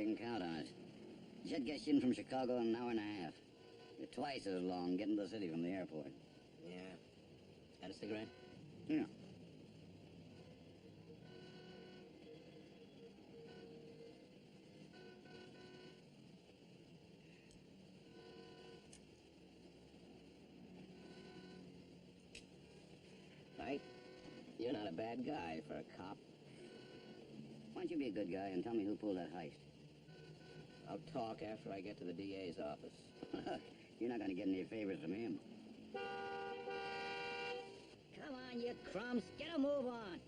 You can count on it. Jet gets you in from Chicago in an hour and a half. You're twice as long getting to the city from the airport. Yeah. Had a cigarette? Yeah. Right? You're not a bad guy for a cop. Why don't you be a good guy and tell me who pulled that heist? I'll talk after I get to the DA's office. You're not going to get any favors from him. Come on, you crumbs. Get a move on.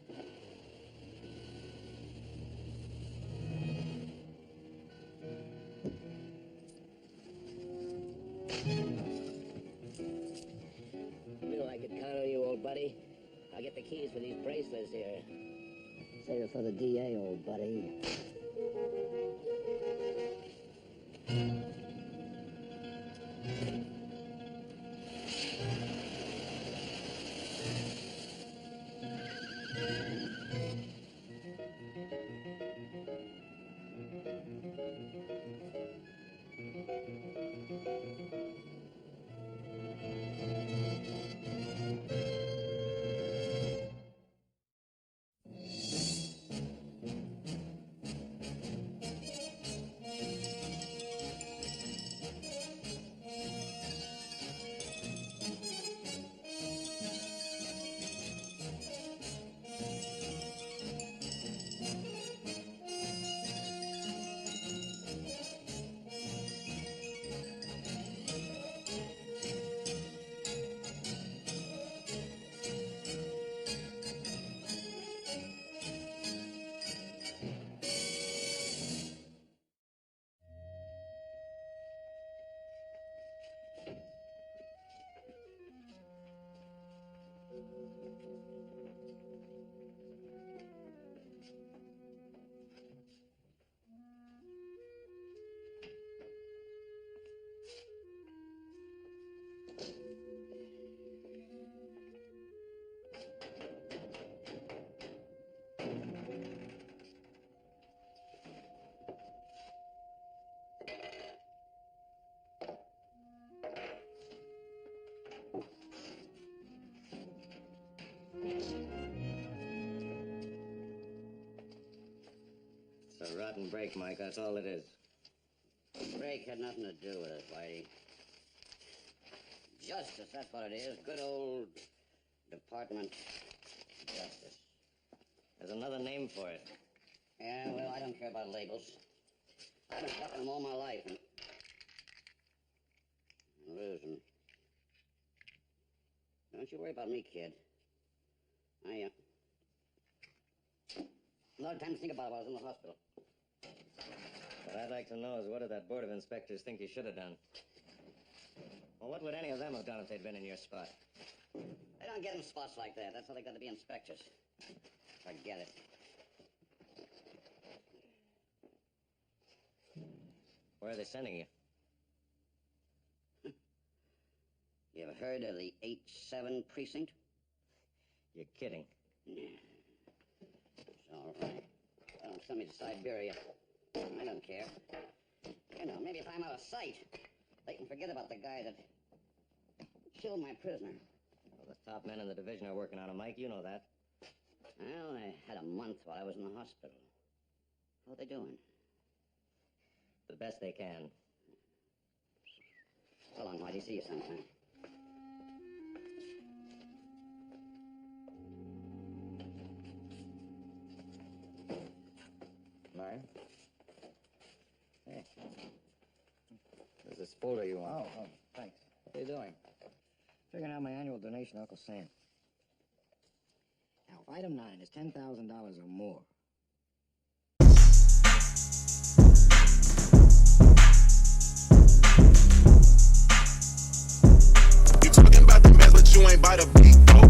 Knew I could count on you, old buddy. I'll get the keys for these bracelets here. Save it for the DA, old buddy. It's a rotten break, Mike. That's all it is. Break had nothing to do with it, Whitey. Justice, that's what it is. Good old Department of Justice. There's another name for it. Yeah, well, I don't care about labels. I've been fucking them all my life, and losing. Don't you worry about me, kid. A lot of time to think about it while I was in the hospital. What I'd like to know is what did that board of inspectors think you should have done? Well, what would any of them have done if they'd been in your spot? They don't get in spots like that. That's how they got to be inspectors. Forget it. Where are they sending you? You ever heard of the H7 Precinct? You're kidding. Yeah. It's all right. Don't send me to Siberia. I don't care. You know, maybe if I'm out of sight, they can forget about the guy that killed my prisoner. Well, the top men in the division are working on him, Mike. You know that. Well, I had a month while I was in the hospital. How are they doing? The best they can. So long, Whitey. See you sometime. Mine? Hey. There's this folder you want. Oh, thanks. What are you doing? Figuring out my annual donation to Uncle Sam. Now, if item 9 is $10,000 or more, you talking about the mess, but you ain't by the beat, though.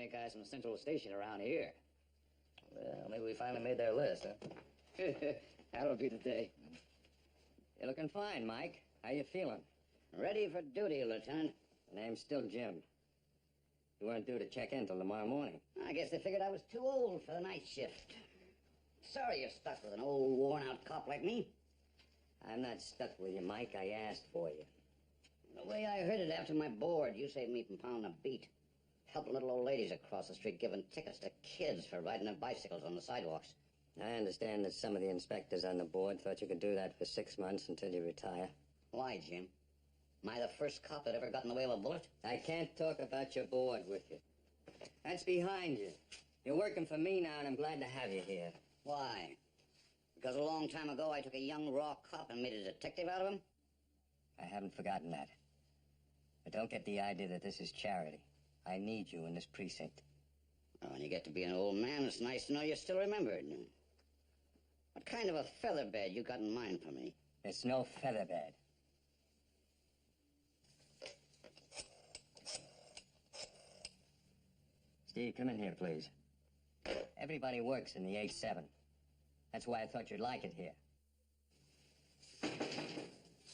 ain't guys from Central Station around here. Well, maybe we finally made their list, huh? That'll be the day. You're looking fine, Mike. How you feeling? Ready for duty, Lieutenant. Name's still Jim. You weren't due to check in till tomorrow morning. I guess they figured I was too old for the night shift. Sorry you're stuck with an old, worn-out cop like me. I'm not stuck with you, Mike. I asked for you. The way I heard it after my board, you saved me from pounding a beat. Helping little old ladies across the street giving tickets to kids for riding their bicycles on the sidewalks. I understand that some of the inspectors on the board thought you could do that for 6 months until you retire. Why, Jim? Am I the first cop that ever got in the way of a bullet? I can't talk about your board with you. That's behind you. You're working for me now, and I'm glad to have you here. Why? Because a long time ago I took a young raw cop and made a detective out of him? I haven't forgotten that. But don't get the idea that this is charity. I need you in this precinct. Oh, when you get to be an old man, it's nice to know you're still remembered. What kind of a feather bed you got in mind for me? It's no feather bed. Steve, come in here, please. Everybody works in the 8-7. That's why I thought you'd like it here.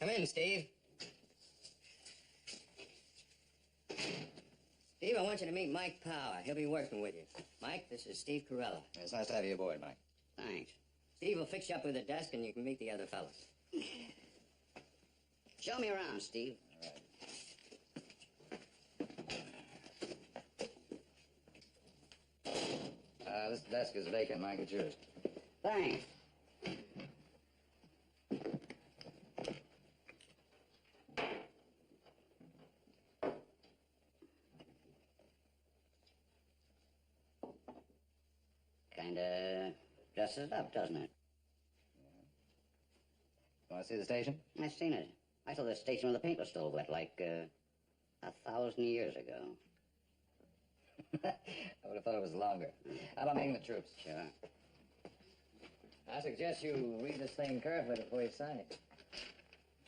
Come in, Steve. Steve, I want you to meet Mike Power. He'll be working with you. Mike, this is Steve Carella. It's nice to have you aboard, Mike. Thanks. Steve will fix you up with a desk and you can meet the other fellas. Show me around, Steve. This desk is vacant, Mike. It's yours. Thanks. Kinda dresses it up, doesn't it? Want to see the station? I've seen it. I saw the station where the paint was still wet, like 1,000 years ago. I would have thought it was longer. How about meeting the troops? Sure. I suggest you read this thing carefully before you sign it.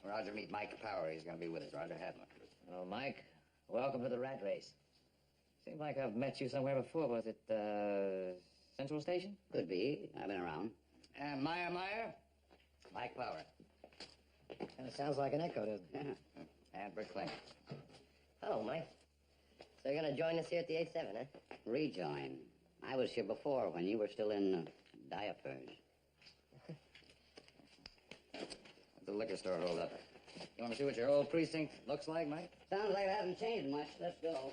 Roger, meet Mike Power. He's going to be with us. Roger, have him. Oh, Mike, welcome to the rat race. Seems like I've met you somewhere before. Was it, Central Station? Could be. I've been around. And Meyer? Mike Power. Kind of sounds like an echo, doesn't it? And Brick Clinton. Hello, Mike. So you're gonna join us here at the 8-7, huh? Rejoin. I was here before when you were still in diapers. The liquor store hold up. You want to see what your old precinct looks like, Mike? Sounds like it hasn't changed much. Let's go.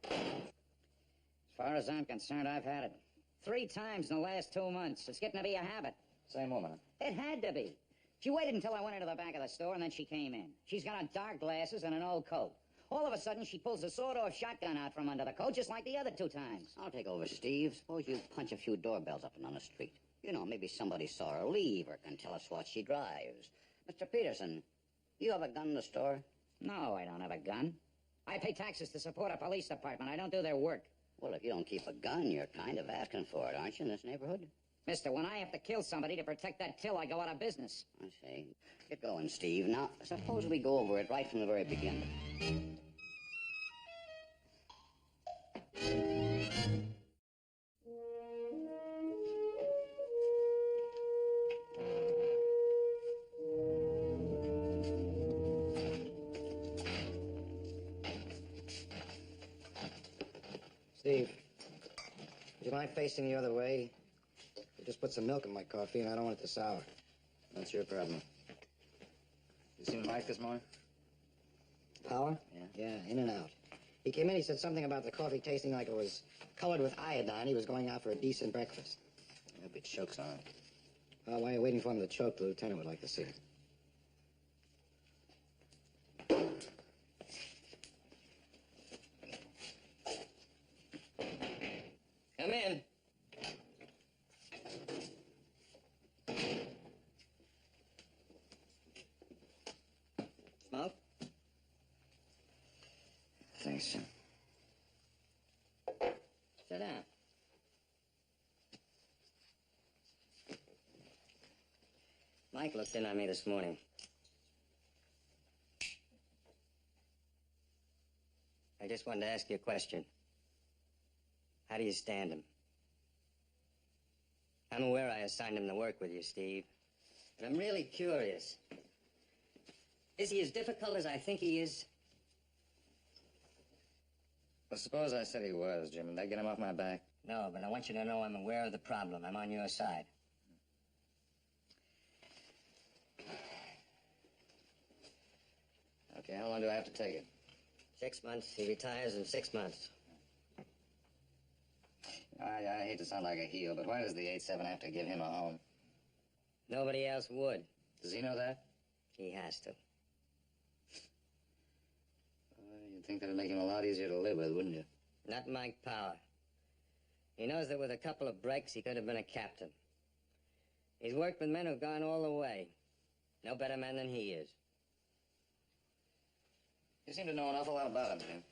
As far as I'm concerned, I've had it. 3 times in the last 2 months. It's getting to be a habit. Same woman, huh? It had to be. She waited until I went into the back of the store, and then she came in. She's got on dark glasses and an old coat. All of a sudden, she pulls a sawed-off shotgun out from under the coat, just like the other 2 times. I'll take over, Steve. Suppose you punch a few doorbells up and down the street. You know, maybe somebody saw her leave or can tell us what she drives. Mr. Peterson, you have a gun in the store? No, I don't have a gun. I pay taxes to support a police department. I don't do their work. Well, if you don't keep a gun, you're kind of asking for it, aren't you, in this neighborhood? Mister, when I have to kill somebody to protect that till, I go out of business. I see. Get going, Steve. Now, suppose we go over it right from the very beginning. Steve, would you mind facing the other way? You just put some milk in my coffee, and I don't want it to sour. That's your problem. You seen Mike this morning? Power? Yeah, in and out. He came in, he said something about the coffee tasting like it was colored with iodine. He was going out for a decent breakfast. I hope he chokes on it. Well, while you're waiting for him to choke, the lieutenant would like to see it. Come in. Smoke? Thanks, Jim. Sit down. Mike looked in on me this morning. just wanted to ask you a question. How do you stand him? I'm aware I assigned him to work with you, Steve. But I'm really curious. Is he as difficult as I think he is? Well, suppose I said he was, Jim. Would that get him off my back? No, but I want you to know I'm aware of the problem. I'm on your side. Okay, how long do I have to take it? 6 months. He retires in 6 months. I hate to sound like a heel, but why does the 87 have to give him a home? Nobody else would. Does he know that? He has to. You'd think that'd make him a lot easier to live with, wouldn't you? Not Mike Power. He knows that with a couple of breaks, he could have been a captain. He's worked with men who've gone all the way. No better men than he is. You seem to know an awful lot about him, Jim.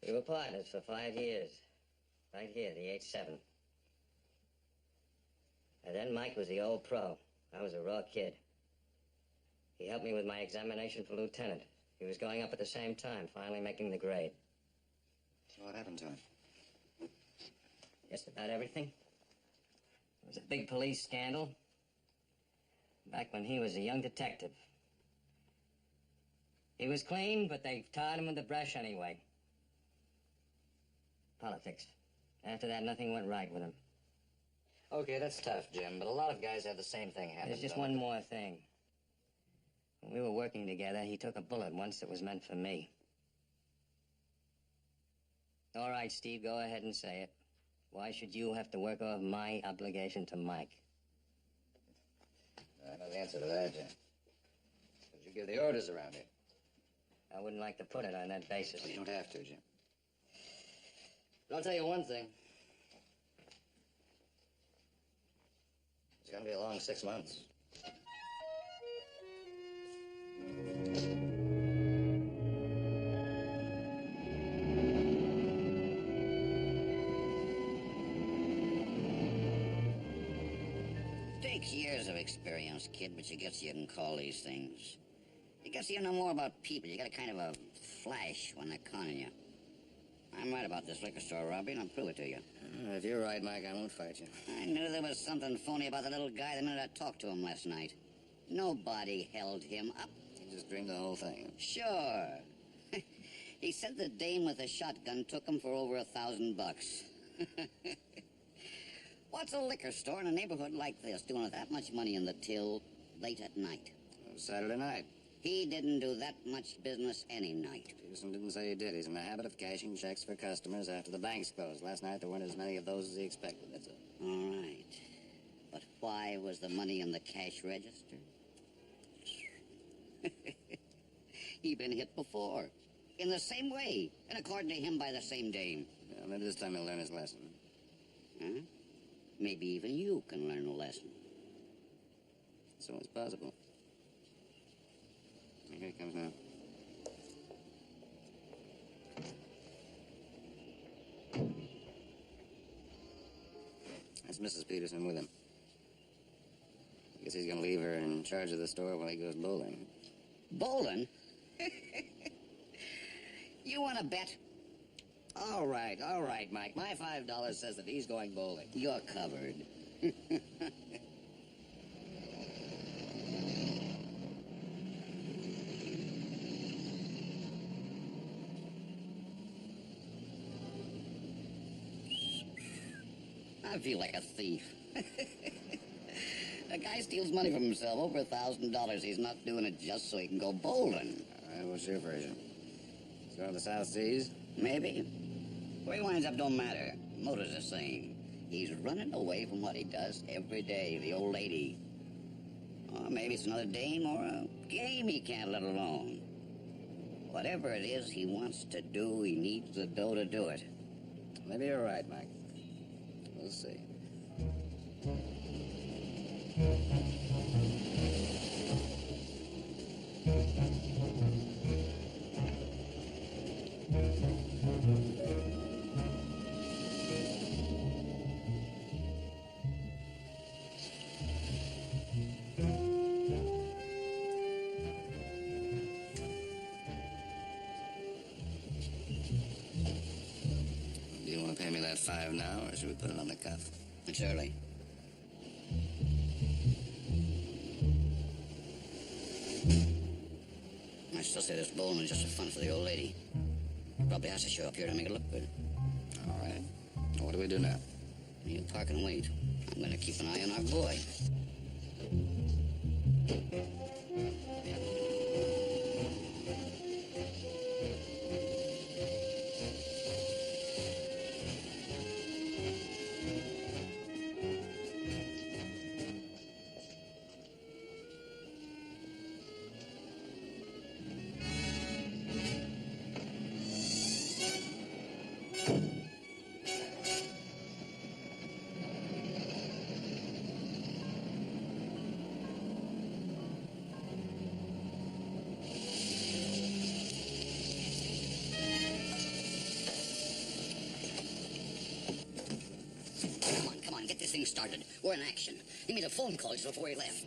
We were partners for 5 years. Right here, the 87. And then Mike was the old pro. I was a raw kid. He helped me with my examination for lieutenant. He was going up at the same time, finally making the grade. So what happened to him? Just about everything. There was a big police scandal. Back when he was a young detective. He was clean, but they tarred him with the brush anyway. Politics. After that, nothing went right with him. Okay, that's tough, Jim, but a lot of guys have the same thing happen. There's just one more thing. When we were working together, he took a bullet once that was meant for me. All right, Steve, go ahead and say it. Why should you have to work off my obligation to Mike? I know the answer to that, Jim. Because you give the orders around here. I wouldn't like to put it on that basis. Well, you don't have to, Jim. But I'll tell you one thing. It's gonna be a long 6 months. Takes years of experience, kid, but you guess you can call these things. You guess you know more about people. You got a kind of a flash when they're conning you. I'm right about this liquor store robbery, and I'll prove it to you. If you're right, Mike, I won't fight you. I knew there was something phony about the little guy the minute I talked to him last night. Nobody held him up. You just dreamed the whole thing. Sure. He said the dame with the shotgun took him for over $1,000 bucks. What's a liquor store in a neighborhood like this doing with that much money in the till late at night? It was Saturday night. He didn't do that much business any night. Peterson didn't say he did. He's in the habit of cashing checks for customers after the banks closed. Last night, there weren't as many of those as he expected, that's all. All right. But why was the money in the cash register? He'd been hit before. In the same way. And according to him, by the same dame. Yeah, maybe this time he'll learn his lesson. Huh? Maybe even you can learn a lesson. So it's possible. Here he comes now. That's Mrs. Peterson with him. I guess he's gonna leave her in charge of the store while he goes bowling. Bowling? You want to bet? All right, Mike. My $5 says that he's going bowling. You're covered. I feel like a thief. A guy steals money from himself, over $1,000. He's not doing it just so he can go bowling. All right, what's your version? He's going to the South Seas? Maybe. Where he winds up don't matter. Motor's the same. He's running away from what he does every day, the old lady. Or maybe it's another dame or a game he can't let alone. Whatever it is he wants to do, he needs the dough to do it. Maybe you're right, Mike. We'll see. want to pay me that $5 now, or should we put it on the cuff? It's early. I still say this bowling is just for fun for the old lady. Probably has to show up here to make it look good. All right. Well, what do we do now? You park and wait. I'm going to keep an eye on our boy. Come on, get this thing started. We're in action. He made a phone call just before he left.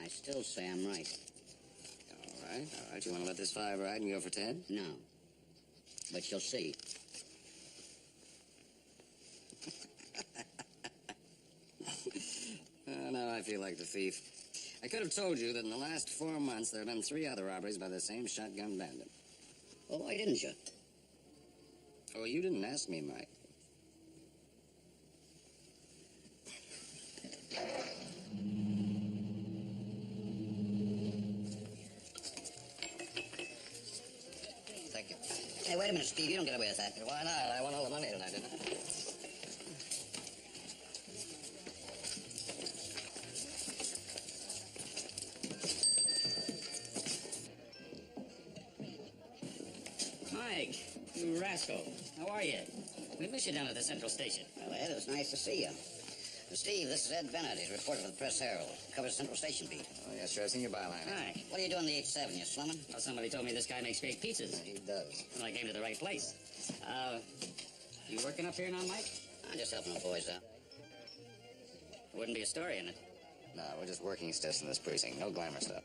I still say I'm right. All right. You want to let this 5 ride and go for 10? No. But you'll see. Now I feel like the thief. I could have told you that in the last 4 months there have been 3 other robberies by the same shotgun bandit. Well, why didn't you? Oh, you didn't ask me, Mike. Thank you. Hey, wait a minute, Steve. You don't get away with that. Why not? I won all the money tonight, didn't I? Mike, you rascal. How are you? We miss you down at the Central Station. Well, Ed, it's nice to see you. Steve, this is Ed Bennett. He's a reporter for the Press Herald. Covers Central Station beat. Oh, yeah, sure. I've seen your byline. Hi. What are you doing in the H7? You slumming? Well, somebody told me this guy makes great pizzas. He does. Well, I came to the right place. You working up here now, Mike? I'm just helping the boys out. There wouldn't be a story in it. No, we're just working stiffs in this precinct. No glamour stuff.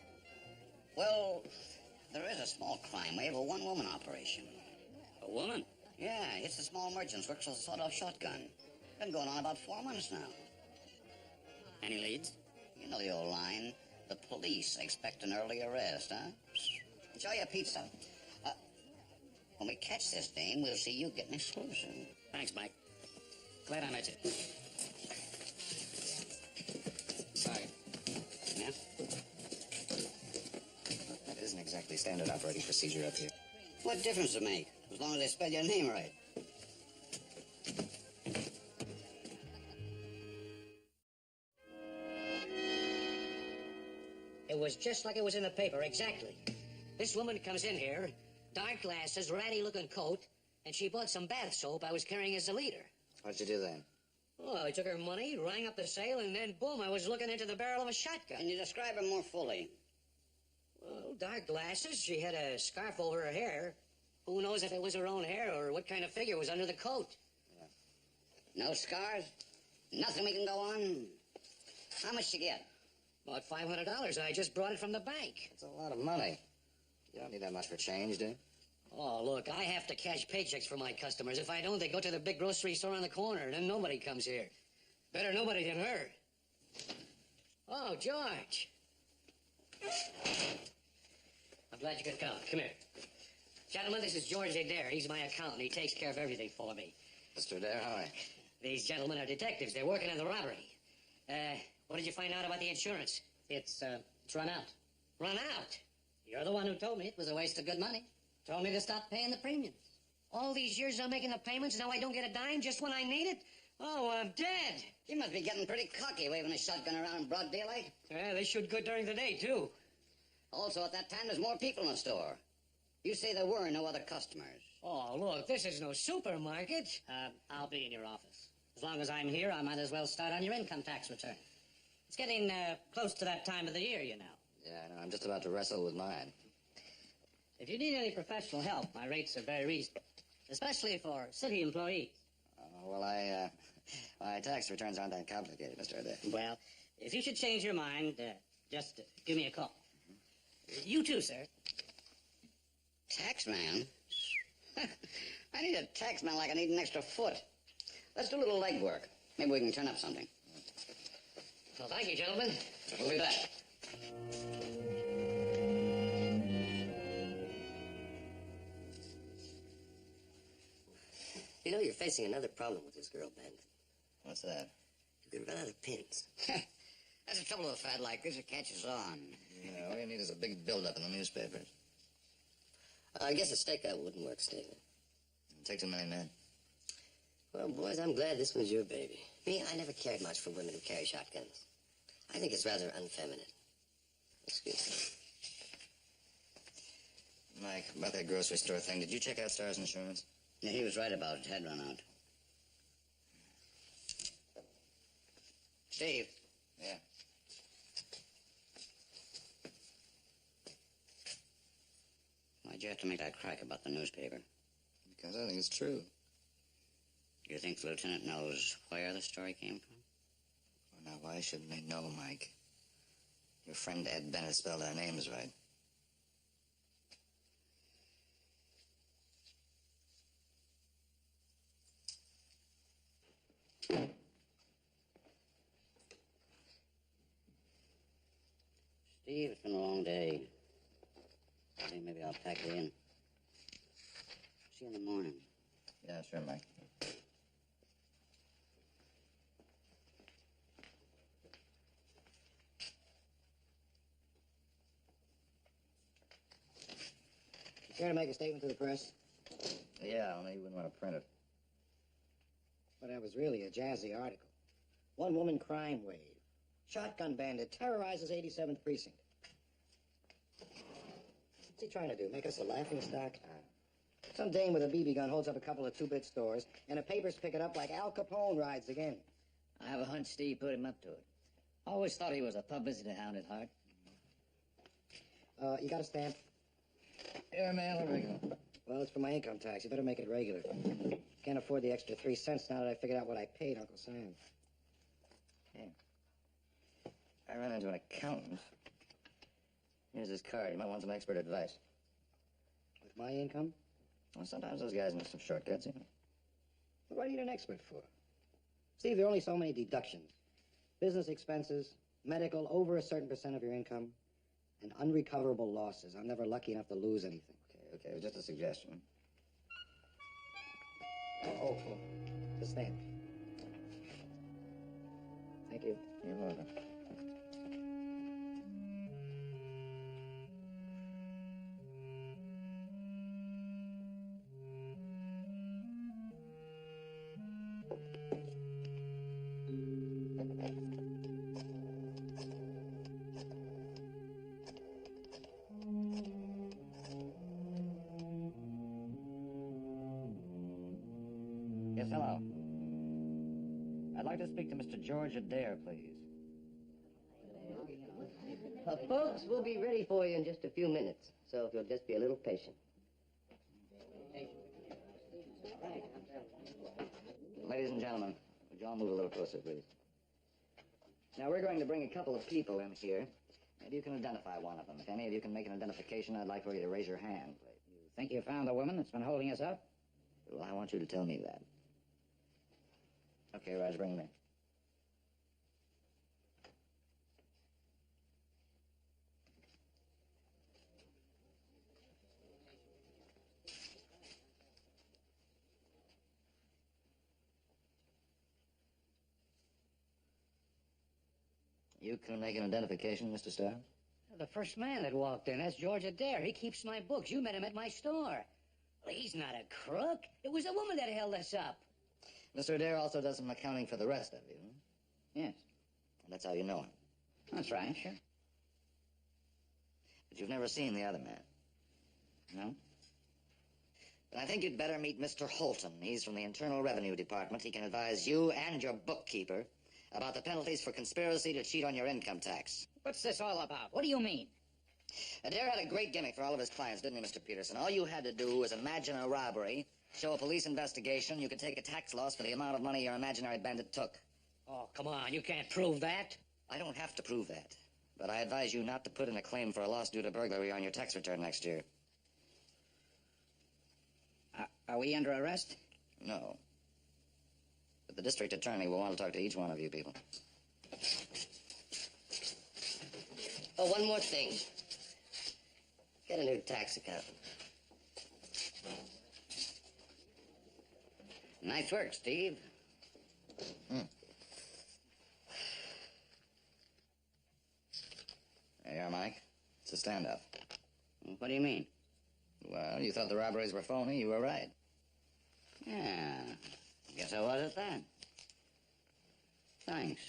Well, there is a small crime wave, a one-woman operation. A woman? Yeah, it's the small merchants, works with a sawed-off shotgun. Been going on about 4 months now. Any leads? You know the old line. The police expect an early arrest, huh? Enjoy your pizza. When we catch this dame, we'll see you getting exclusive. Thanks, Mike. Glad I met you. Sorry. Yeah? That isn't exactly standard operating procedure up here. What difference does it make? As long as they spell your name right. It was just like it was in the paper, exactly. This woman comes in here, dark glasses, ratty-looking coat, and she bought some bath soap I was carrying as a leader. What'd you do then? Oh, I took her money, rang up the sale, and then, boom, I was looking into the barrel of a shotgun. Can you describe her more fully? Well, dark glasses, she had a scarf over her hair. Who knows if it was her own hair or what kind of figure was under the coat? No scars? Nothing we can go on? How much you get? About $500. I just brought it from the bank. That's a lot of money. You don't need that much for change, do you? Oh, look, I have to cash paychecks for my customers. If I don't, they go to the big grocery store on the corner, then nobody comes here. Better nobody than her. Oh, George. I'm glad you could come. Come here. Gentlemen, this is George Adair. He's my accountant. He takes care of everything for me. Mr. Adair, how are you? These gentlemen are detectives. They're working on the robbery. What did you find out about the insurance? It's run out. Run out? You're the one who told me it was a waste of good money. Told me to stop paying the premiums. All these years I'm making the payments, now I don't get a dime just when I need it? Oh, I'm dead. You must be getting pretty cocky waving a shotgun around in broad daylight. Yeah, they shoot good during the day, too. Also, at that time, there's more people in the store. You say there were no other customers. Oh, look, this is no supermarket. I'll be in your office. As long as I'm here, I might as well start on your income tax return. It's getting close to that time of the year, you know. Yeah, I know. I'm just about to wrestle with mine. If you need any professional help, my rates are very reasonable, especially for city employees. My tax returns aren't that complicated, Mr. Adair. Well, if you should change your mind, just give me a call. You too, sir. Taxman? I need a taxman like I need an extra foot. Let's do a little legwork. Maybe we can turn up something. Well, thank you, gentlemen. We'll be back. You know, you're facing another problem with this girl, Bandit. What's that? You could run out of pins. That's the trouble with a fad like this. It catches on. Yeah, all you need is a big build-up in the newspapers. I guess a stakeout wouldn't work, Stephen. It takes too many men. Well, boys, I'm glad this one's your baby. Me, I never cared much for women who carry shotguns. I think it's rather unfeminine. Excuse me. Mike, about that grocery store thing, did you check out Star's insurance? Yeah, he was right about it. Had run out. Steve. Yeah. Why'd you have to make that crack about the newspaper? Because I think it's true. Do you think the lieutenant knows where the story came from? Well, now, why shouldn't they know, Mike? Your friend Ed Bennett spelled our names right. Steve, it's been a long day. I think maybe I'll pack you in. See you in the morning. Yeah, sure, Mike. You care to make a statement to the press? Yeah, only you wouldn't want to print it. But that was really a jazzy article. One woman crime wave. Shotgun bandit terrorizes 87th precinct. What's he trying to do? Make us a laughing stock? Some dame with a BB gun holds up a couple of two-bit stores, and the papers pick it up like Al Capone rides again. I have a hunch Steve put him up to it. I always thought he was a publicity hound at heart. You got a stamp? Yeah, man, where we go? Well, it's for my income tax. You better make it regular. Can't afford the extra 3 cents now that I figured out what I paid Uncle Sam. Hey. I ran into an accountant. Here's his card. You might want some expert advice. With my income? Well, sometimes those guys miss some shortcuts, you know. What do I need an expert for? Steve, there are only so many deductions. Business expenses, medical over a certain percent of your income, and unrecoverable losses. I'm never lucky enough to lose anything. Okay, it was just a suggestion. Oh. The stamp. Thank you. You're welcome. Yes, hello. I'd like to speak to Mr. George Adair, please. Folks, we'll be ready for you in just a few minutes, so if you'll just be a little patient. Ladies and gentlemen, would you all move a little closer, please? Now, we're going to bring a couple of people in here. Maybe you can identify one of them. If any of you can make an identification, I'd like for you to raise your hand, please. You think you found the woman that's been holding us up? Well, I want you to tell me that. Okay, Raj, bring them in. You can make an identification, Mr. Starr? The first man that walked in, that's George Adair. He keeps my books. You met him at my store. Well, he's not a crook. It was a woman that held us up. Mr. Adair also does some accounting for the rest of you. Yes, And that's how you know him. that's right, sure. But you've never seen the other man. No? Then I think you'd better meet Mr. Holton. He's from the Internal Revenue Department. He can advise you and your bookkeeper about the penalties for conspiracy to cheat on your income tax. What's this all about? What do you mean? Adair had a great gimmick for all of his clients, didn't he, Mr. Peterson? All you had to do was imagine a robbery, show a police investigation, you could take a tax loss for the amount of money your imaginary bandit took. Oh, come on, you can't prove that. I don't have to prove that, but I advise you not to put in a claim for a loss due to burglary on your tax return next year. Are we under arrest? No. But the district attorney will want to talk to each one of you people. Oh, one more thing. Get a new tax account. Nice work, Steve. There you are, Mike. It's a stand-up. What do you mean? Well, you thought the robberies were phony. You were right. Yeah, guess I was at that. Thanks.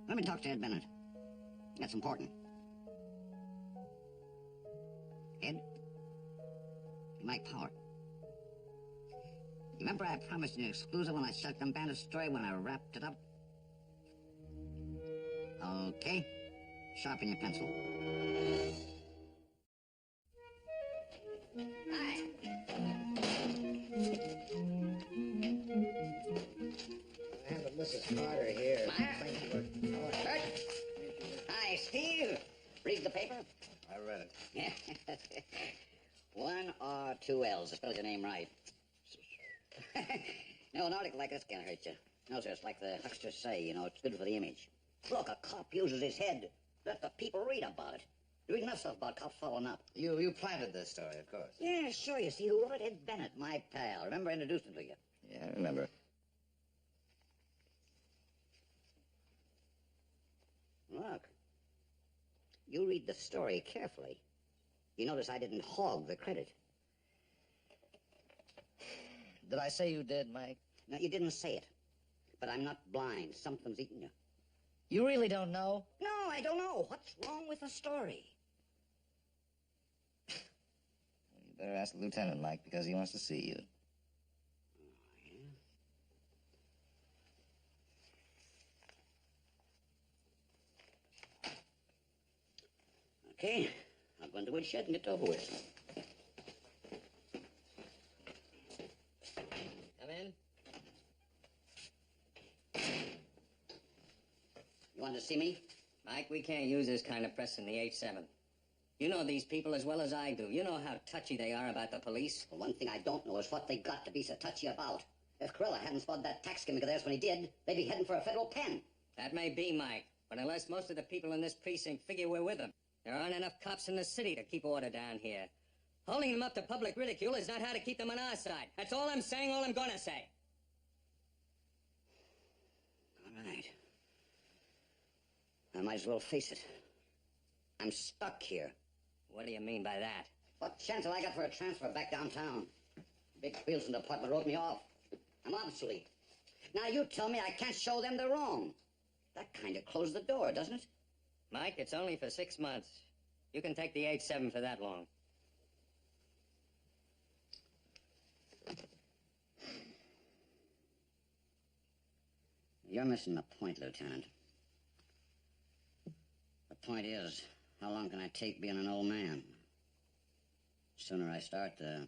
Let me talk to Ed Bennett. That's important. Ed? Mike Power. Remember I promised you an exclusive on that Shotgun Bandit story when I wrapped it up? Okay. Sharpen your pencil. Hi. I have a Mrs. Carter here. Meyer? Thank you. Bert? Hi, Steve. Read the paper? I read it. Yeah. 1 R 2 L's. Spell your name right. No, an article like this can't hurt you. No, sir, it's like the hucksters say, you know, it's good for the image. Look, a cop uses his head. Let the people read about it. You read enough stuff about cops following up. You planted this story, of course. Yeah, sure. You see who wrote it? Ed Bennett, my pal. Remember I introduced him to you? Yeah, I remember. Look. You read the story carefully. You notice I didn't hog the credit. Did I say you did, Mike? No, you didn't say it. But I'm not blind. Something's eating you. You really don't know? No, I don't know. What's wrong with the story? You better ask the lieutenant, Mike, because he wants to see you. Okay, I'll go into the woodshed and get it over with. Come in. You wanted to see me? Mike, we can't use this kind of press in the 8-7. You know these people as well as I do. You know how touchy they are about the police. Well, one thing I don't know is what they got to be so touchy about. If Corella hadn't spotted that tax gimmick of theirs when he did, they'd be heading for a federal pen. That may be, Mike, but unless most of the people in this precinct figure we're with them, there aren't enough cops in the city to keep order down here. Holding them up to public ridicule is not how to keep them on our side. That's all I'm saying, all I'm gonna say. All right. I might as well face it. I'm stuck here. What do you mean by that? What chance have I got for a transfer back downtown? Big Wilson department wrote me off. I'm obsolete. Now you tell me I can't show them they're wrong. That kind of closed the door, doesn't it? Mike, it's only for 6 months. You can take the 8-7 for that long. You're missing the point, Lieutenant. The point is, how long can I take being an old man? The sooner I start, the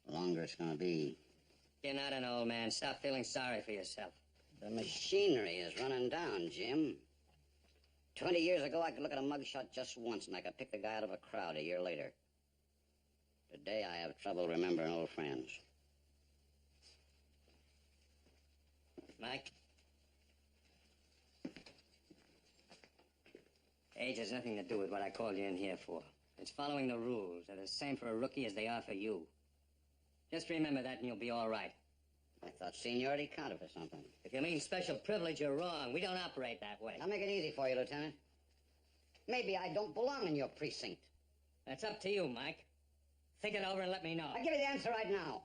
longer it's gonna be. You're not an old man. Stop feeling sorry for yourself. The machinery is running down, Jim. 20 years ago, I could look at a mugshot just once, and I could pick the guy out of a crowd a year later. Today, I have trouble remembering old friends. Mike? Age has nothing to do with what I called you in here for. It's following the rules. They're the same for a rookie as they are for you. Just remember that and you'll be all right. I thought seniority counted for something. If you mean special privilege, you're wrong. We don't operate that way. I'll make it easy for you, Lieutenant. Maybe I don't belong in your precinct. That's up to you, Mike. Think it over and let me know. I'll give you the answer right now.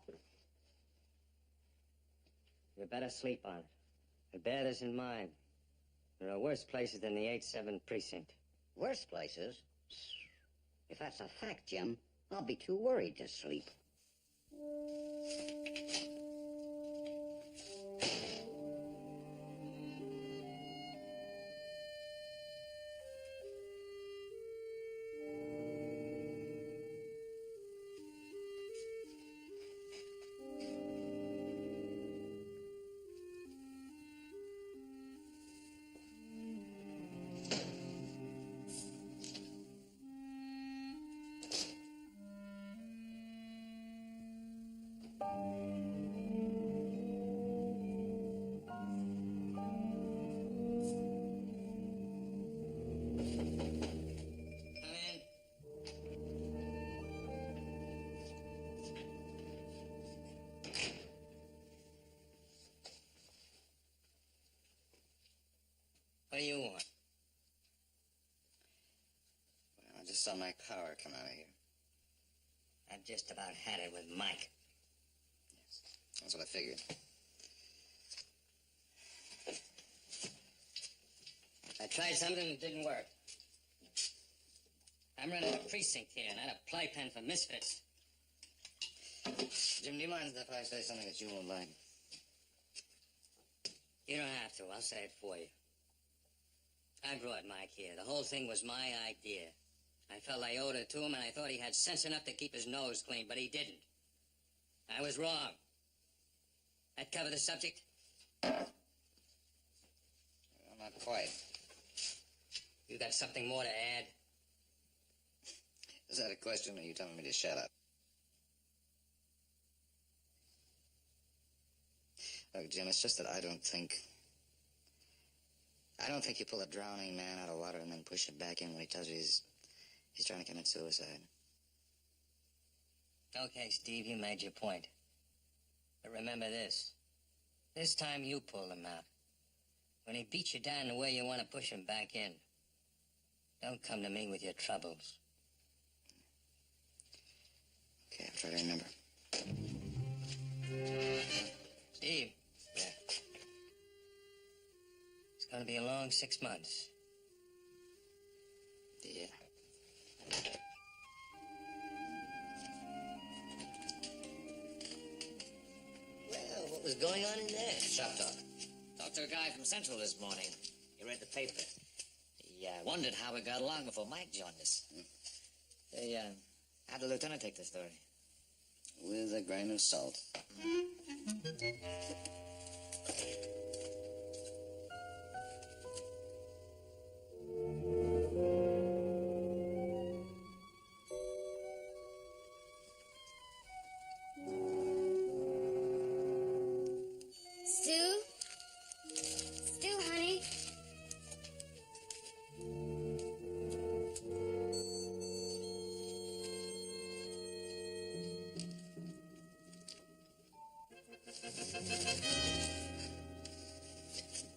You better sleep on it. And bear this in mind. There are worse places than the 8-7 precinct. Worse places? If that's a fact, Jim, I'll be too worried to sleep. What do you want? Well, I just saw Mike Power come out of here. I've just about had it with Mike. Yes, that's what I figured. I tried something that didn't work. I'm running a precinct here, not a playpen for misfits. Jim, do you mind if I say something that you won't like? You don't have to. I'll say it for you. I brought Mike here. The whole thing was my idea. I felt I owed it to him, and I thought he had sense enough to keep his nose clean, but he didn't. I was wrong. That cover the subject? Well, not quite. You got something more to add? Is that a question, or are you telling me to shut up? Look, Jim, it's just that I don't think you pull a drowning man out of water and then push him back in when he tells you he's trying to commit suicide. Okay, Steve, you made your point. But remember this. This time you pulled him out. When he beats you down the way you want to push him back in, don't come to me with your troubles. Okay, I'll try to remember. Steve. Yeah. It's going to be a long 6 months. Yeah. Well, what was going on in there? Shop talk. Talked to a guy from Central this morning. He read the paper. He wondered how we got along before Mike joined us. Hey, how'd the lieutenant take the story? With a grain of salt. Stu? Stu, honey?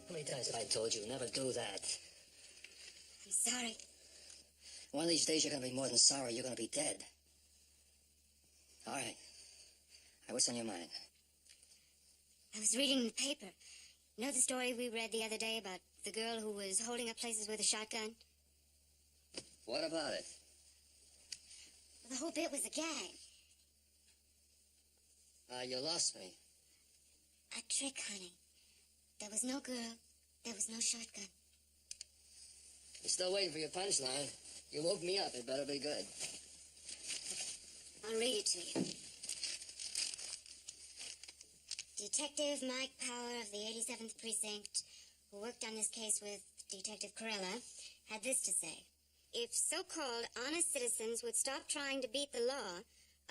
How many times have I told you never do that? I'm sorry. One of these days you're going to be more than sorry. You're going to be dead. All right. What's on your mind? I was reading the paper. You know the story we read the other day about the girl who was holding up places with a shotgun? What about it? Well, the whole bit was a gag. You lost me. A trick, honey. There was no girl. There was no shotgun. I'm still waiting for your punchline. You woke me up. It better be good. I'll read it to you. Detective Mike Power of the 87th Precinct, who worked on this case with Detective Corella, had this to say. If so-called honest citizens would stop trying to beat the law,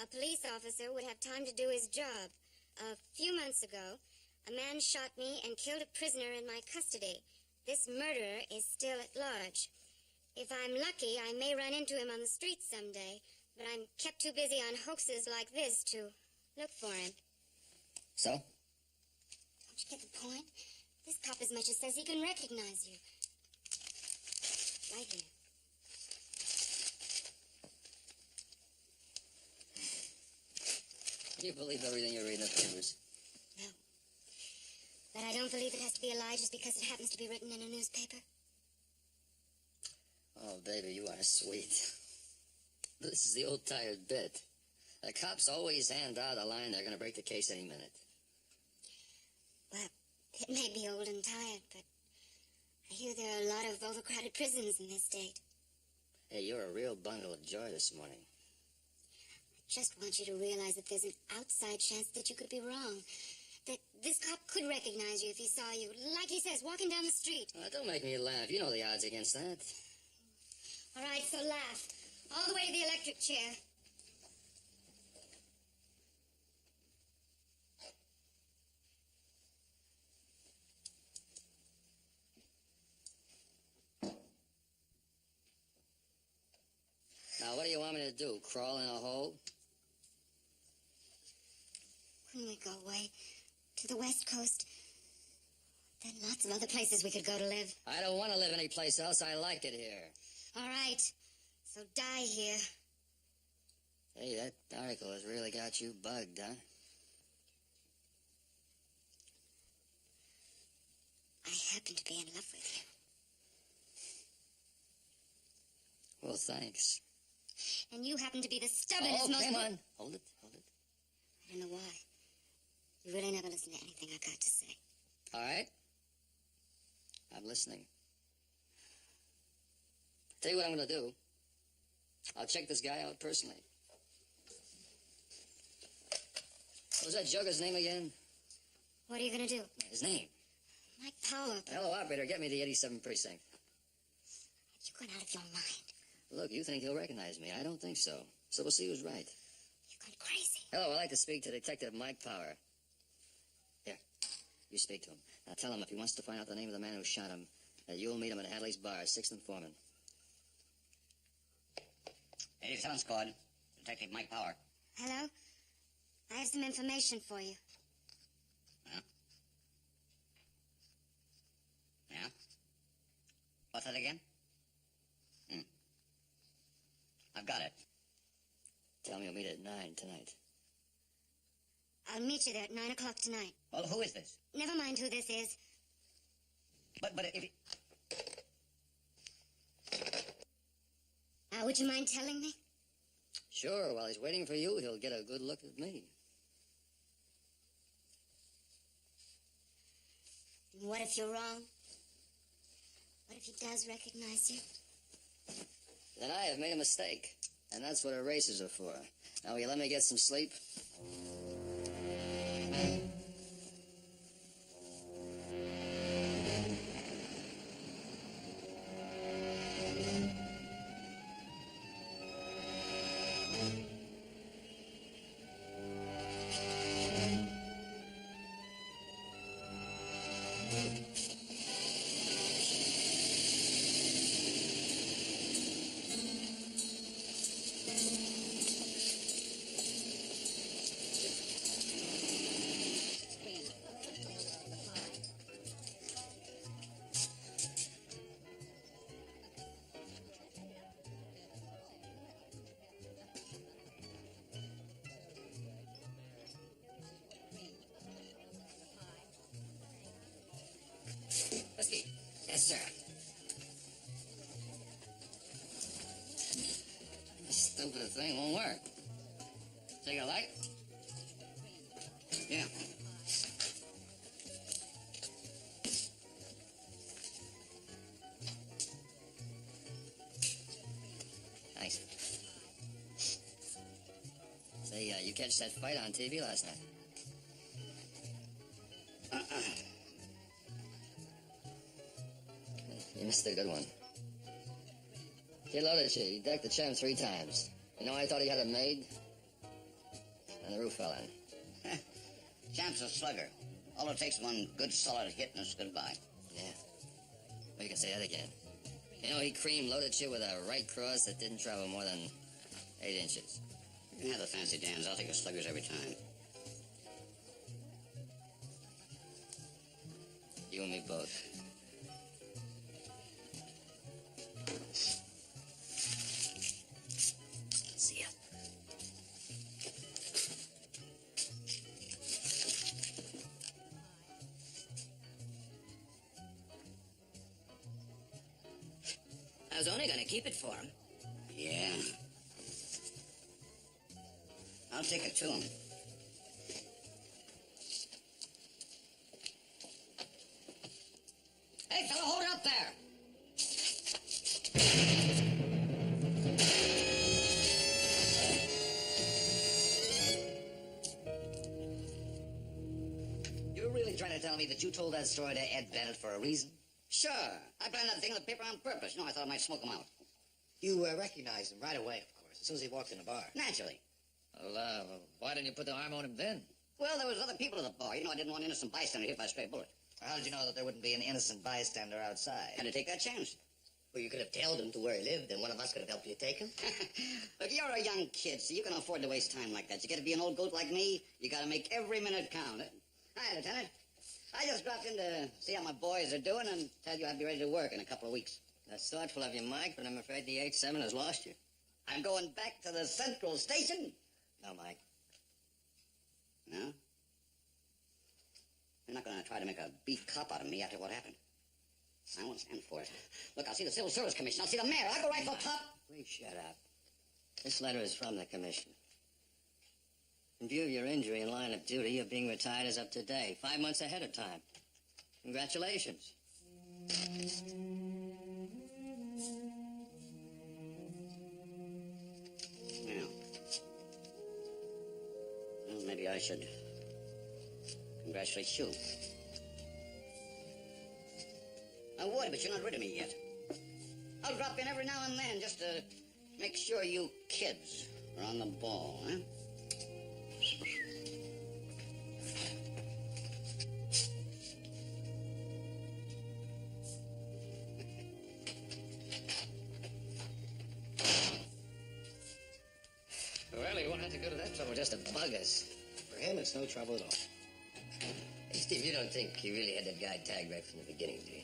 a police officer would have time to do his job. A few months ago, a man shot me and killed a prisoner in my custody. This murderer is still at large. If I'm lucky, I may run into him on the street someday, but I'm kept too busy on hoaxes like this to look for him. So? Don't you get the point? This cop as much as says he can recognize you. Right here. Do you believe everything you read in the papers? No. But I don't believe it has to be a lie just because it happens to be written in a newspaper. Oh, baby, you are sweet. This is the old tired bit. The cops always hand out a line they're going to break the case any minute. Well, it may be old and tired, but I hear there are a lot of overcrowded prisons in this state. Hey, you're a real bundle of joy this morning. I just want you to realize that there's an outside chance that you could be wrong. That this cop could recognize you if he saw you, like he says, walking down the street. Don't make me laugh. You know the odds against that. All right, so laugh. All the way to the electric chair. Now, what do you want me to do? Crawl in a hole? When we go away to the West Coast, then lots of other places we could go to live. I don't want to live anyplace else. I like it here. All right, so die here. Hey, that article has really got you bugged, huh? I happen to be in love with you. Well, thanks. And you happen to be the stubbornest, most... come on. Hold it. I don't know why. You really never listen to anything I've got to say. All right. I'm listening. Tell you what I'm going to do. I'll check this guy out personally. What was that jugger's name again? What are you going to do? His name. Mike Power. Hello, operator. Get me the 87th precinct. You've gone out of your mind. Look, you think he'll recognize me. I don't think so. So we'll see who's right. You've gone crazy. Hello, I'd like to speak to Detective Mike Power. Here, you speak to him. Now tell him if he wants to find out the name of the man who shot him, that you'll meet him at Hadley's bar, 6th and Foreman. 87 Squad. Detective Mike Power. Hello? I have some information for you. Yeah? Yeah? What's that again? I've got it. Tell me you'll meet at 9 tonight. I'll meet you there at 9 o'clock tonight. Well, who is this? Never mind who this is. But if it... Now, would you mind telling me? Sure, while he's waiting for you, he'll get a good look at me. And what if you're wrong? What if he does recognize you? Then I have made a mistake, and that's what erasers are for. Now, will you let me get some sleep? Whiskey. Yes, sir. This stupid thing won't work. Take a light? Yeah. Thanks. Say, you catch that fight on TV last night? You missed a good one. He loaded you. He decked the champ 3 times. You know, I thought he had it made. And the roof fell in. Champ's a slugger. All it takes is one good solid hit and it's goodbye. Yeah. Well, you can say that again. You know, he cream loaded you with a right cross that didn't travel more than 8 inches. You can have the fancy dams. I'll take the sluggers every time. You and me both. See ya. I was only going to keep it for him. Yeah. I'll take it to him. Hey, fella, hold it up there. You're really trying to tell me that you told that story to Ed Bennett for a reason? Sure. I planned that thing in the paper on purpose. I thought I might smoke him out. You recognized him right away, of course, as soon as he walked in the bar. Naturally. Well, why didn't you put the arm on him then? Well, there was other people at the bar. I didn't want an innocent bystander hit by a stray bullet. How did you know that there wouldn't be an innocent bystander outside? Had to take that chance. Well, you could have told him to where he lived, and one of us could have helped you take him. Look, you're a young kid, so you can afford to waste time like that. You get to be an old goat like me, you gotta make every minute count. Hi, Lieutenant. I just dropped in to see how my boys are doing and tell you I'd be ready to work in a couple of weeks. That's thoughtful of you, Mike, but I'm afraid the 87 has lost you. I'm going back to the Central Station. No, Mike. No? You're not gonna try to make a beat cop out of me after what happened. I won't stand for it. Look, I'll see the Civil Service Commission. I'll see the mayor. I'll go right for the top. Please shut up. This letter is from the commission. In view of your injury in line of duty, your being retired is up to date, 5 months ahead of time. Congratulations. Well, maybe I should congratulate you. I would, but you're not rid of me yet. I'll drop in every now and then just to make sure you kids are on the ball, huh? Well, you won't have to go to that trouble just to bug us. For him, it's no trouble at all. Hey, Steve, you don't think he really had that guy tagged right from the beginning, do you?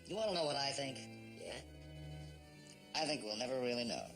You want to know what I think? Yeah? I think we'll never really know.